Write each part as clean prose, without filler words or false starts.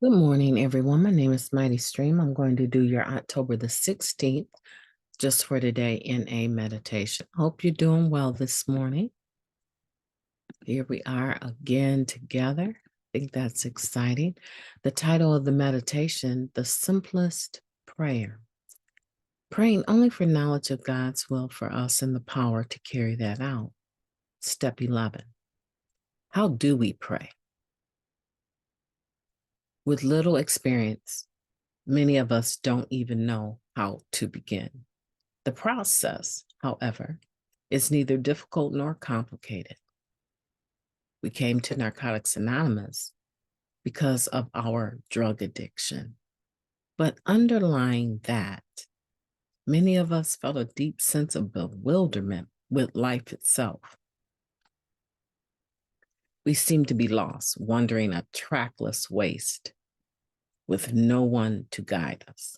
Good morning, everyone. My name is MightyStream. I'm going to do your October the 16th, just for today, in a meditation. Hope you're doing well this morning. Here we are again together. I think that's exciting. The title of the meditation, The Simplest Prayer. Praying only for knowledge of God's will for us and the power to carry that out. Step 11. How do we pray? With little experience, many of us don't even know how to begin. The process, however, is neither difficult nor complicated. We came to Narcotics Anonymous because of our drug addiction. But underlying that, many of us felt a deep sense of bewilderment with life itself. We seemed to be lost, wandering a trackless waste with no one to guide us.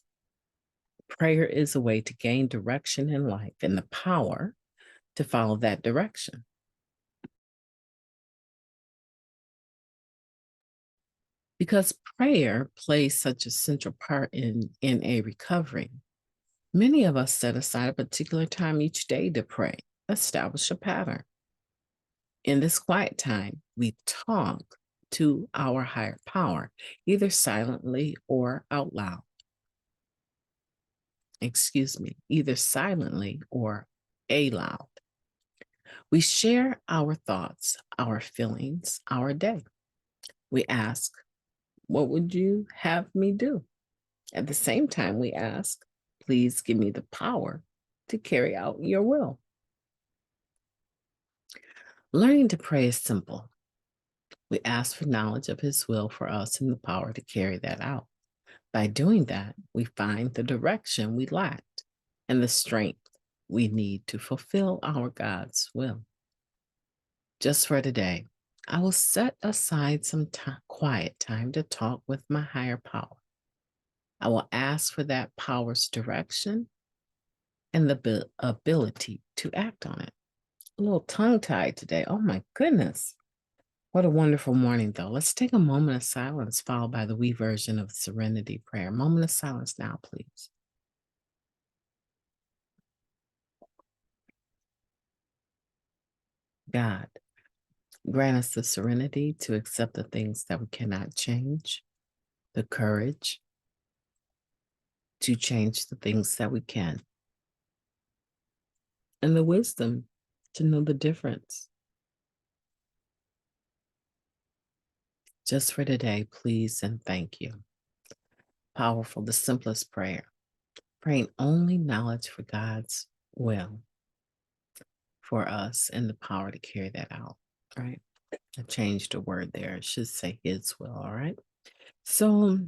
Prayer is a way to gain direction in life and the power to follow that direction. Because prayer plays such a central part in a recovery, many of us set aside a particular time each day to pray, establish a pattern. In this quiet time, we talk to our higher power, either silently or out loud. Either silently or aloud. We share our thoughts, our feelings, our day. We ask, what would you have me do? At the same time, we ask, please give me the power to carry out your will. Learning to pray is simple. We ask for knowledge of His will for us and the power to carry that out. By doing that, we find the direction we lacked and the strength we need to fulfill our God's will. Just for today, I will set aside some quiet time to talk with my higher power. I will ask for that power's direction and the ability to act on it. A little tongue-tied today. Oh my goodness. What a wonderful morning, though. Let's take a moment of silence, followed by the wee version of the Serenity Prayer. Moment of silence now, please. God, grant us the serenity to accept the things that we cannot change, the courage to change the things that we can, and the wisdom to know the difference. Just for today, please and thank you. Powerful, the simplest prayer. Praying only knowledge for God's will for us and the power to carry that out, right? I changed a word there. It should say His will, all right? So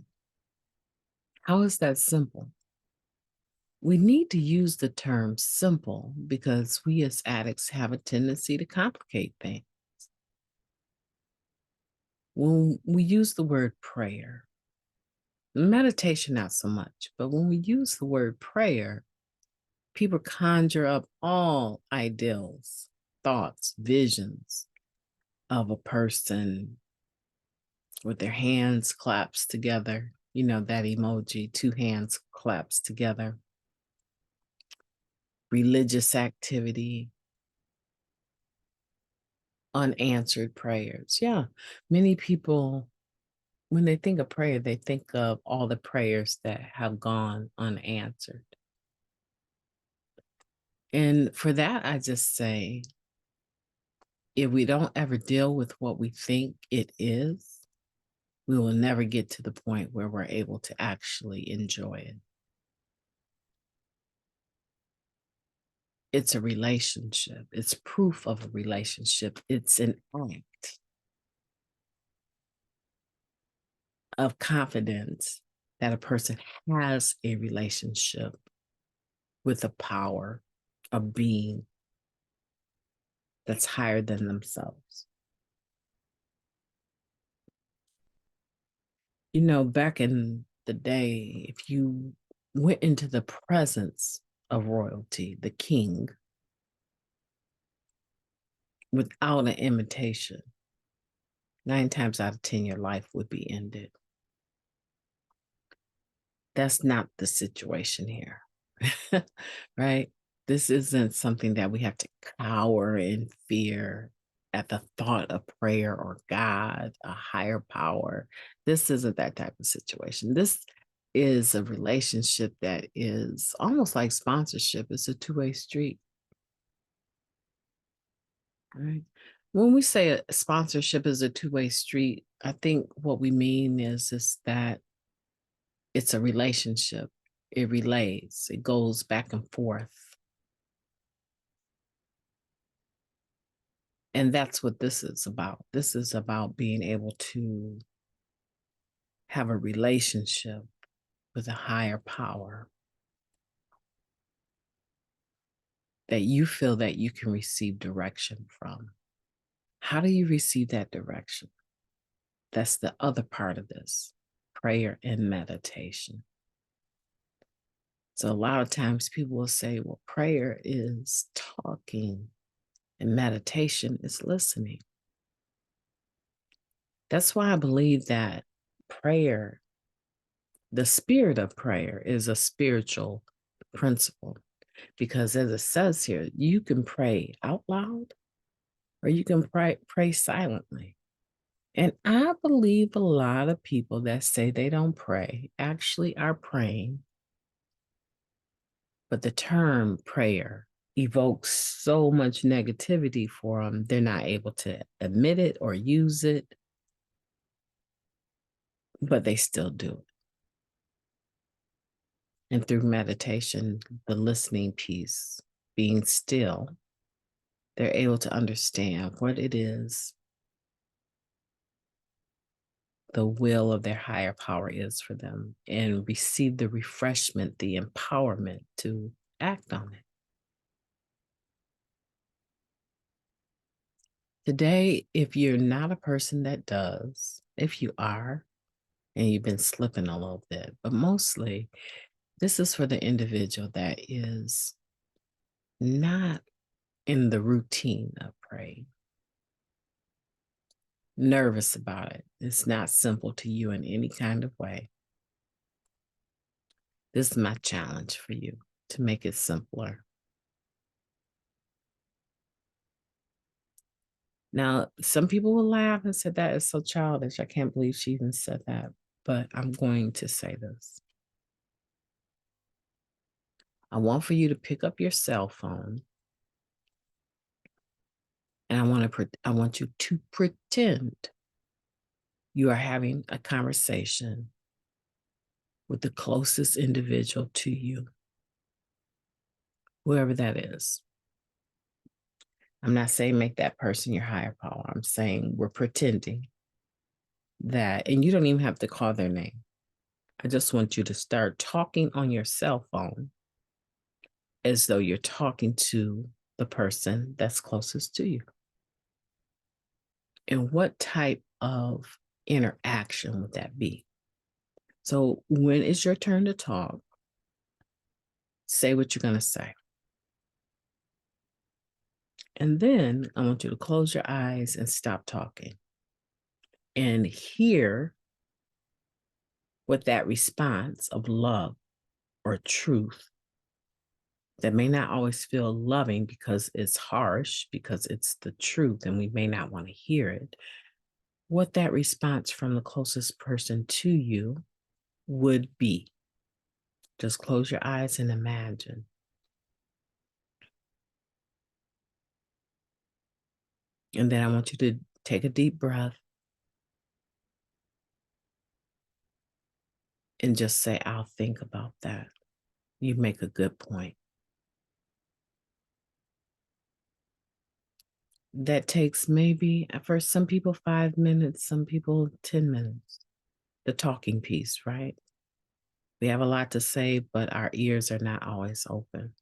how is that simple? We need to use the term simple because we as addicts have a tendency to complicate things. When we use the word prayer, meditation not so much, but when we use the word prayer, people conjure up all ideals, thoughts, visions of a person with their hands clasped together. You know, that emoji, two hands clasped together. Religious activity, unanswered prayers. Yeah, many people, when they think of prayer, they think of all the prayers that have gone unanswered. And for that, I just say, if we don't ever deal with what we think it is, we will never get to the point where we're able to actually enjoy it. It's a relationship. It's proof of a relationship. It's an act of confidence that a person has a relationship with a power, a being that's higher than themselves. You know, back in the day, if you went into the presence of royalty, the king, without an invitation, 9 times out of 10, your life would be ended. That's not the situation here, right? This isn't something that we have to cower in fear at the thought of prayer or God, a higher power. This isn't that type of situation. This is a relationship that is almost like sponsorship. It's a two-way street, right? When we say a sponsorship is a two-way street, I think what we mean is that it's a relationship. It relays, it goes back and forth. And that's what this is about. This is about being able to have a relationship with a higher power that you feel that you can receive direction from. How do you receive that direction? That's the other part of this, prayer and meditation. So a lot of times people will say, well, prayer is talking and meditation is listening. That's why I believe that prayer, the spirit of prayer, is a spiritual principle. Because as it says here, you can pray out loud or you can pray silently. And I believe a lot of people that say they don't pray actually are praying, but the term prayer evokes so much negativity for them, they're not able to admit it or use it, but they still do it. And through meditation, the listening piece, being still, they're able to understand what it is the will of their higher power is for them and receive the refreshment, the empowerment to act on it. Today, if you're not a person that does, if you are, and you've been slipping a little bit, but mostly this is for the individual that is not in the routine of praying, nervous about it. It's not simple to you in any kind of way. This is my challenge for you to make it simpler. Now, some people will laugh and say that is so childish. I can't believe she even said that, but I'm going to say this. I want for you to pick up your cell phone and I want you to pretend you are having a conversation with the closest individual to you, whoever that is. I'm not saying make that person your higher power. I'm saying we're pretending that, and you don't even have to call their name. I just want you to start talking on your cell phone as though you're talking to the person that's closest to you. And what type of interaction would that be? So when it's your turn to talk, say what you're going to say. And then I want you to close your eyes and stop talking and hear what that response of love or truth that may not always feel loving because it's harsh, because it's the truth and we may not want to hear it, what that response from the closest person to you would be. Just close your eyes and imagine. And then I want you to take a deep breath and just say, I'll think about that. You make a good point. That takes maybe, for some people, 5 minutes, some people 10 minutes, the talking piece, right? We have a lot to say, but our ears are not always open.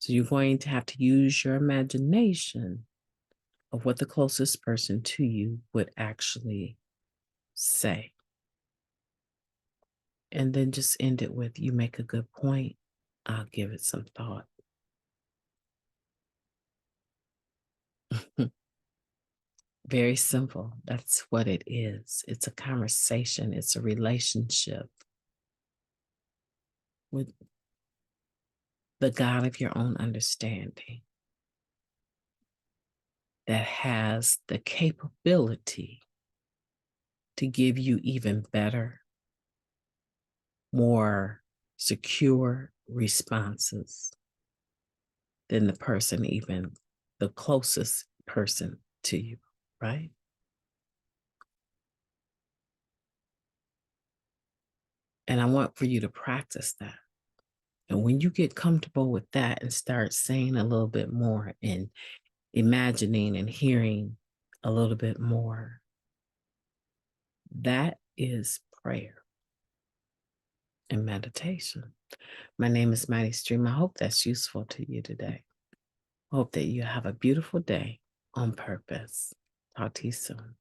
So you're going to have to use your imagination of what the closest person to you would actually say. And then just end it with, you make a good point. I'll give it some thought. Very simple. That's what it is. It's a conversation. It's a relationship. with the God of your own understanding that has the capability to give you even better, more secure responses than the person, even the closest person to you, right? And I want for you to practice that. And when you get comfortable with that and start saying a little bit more and imagining and hearing a little bit more, that is prayer and meditation. My name is Mighty Stream. I hope that's useful to you today. Hope that you have a beautiful day on purpose. Talk to you soon.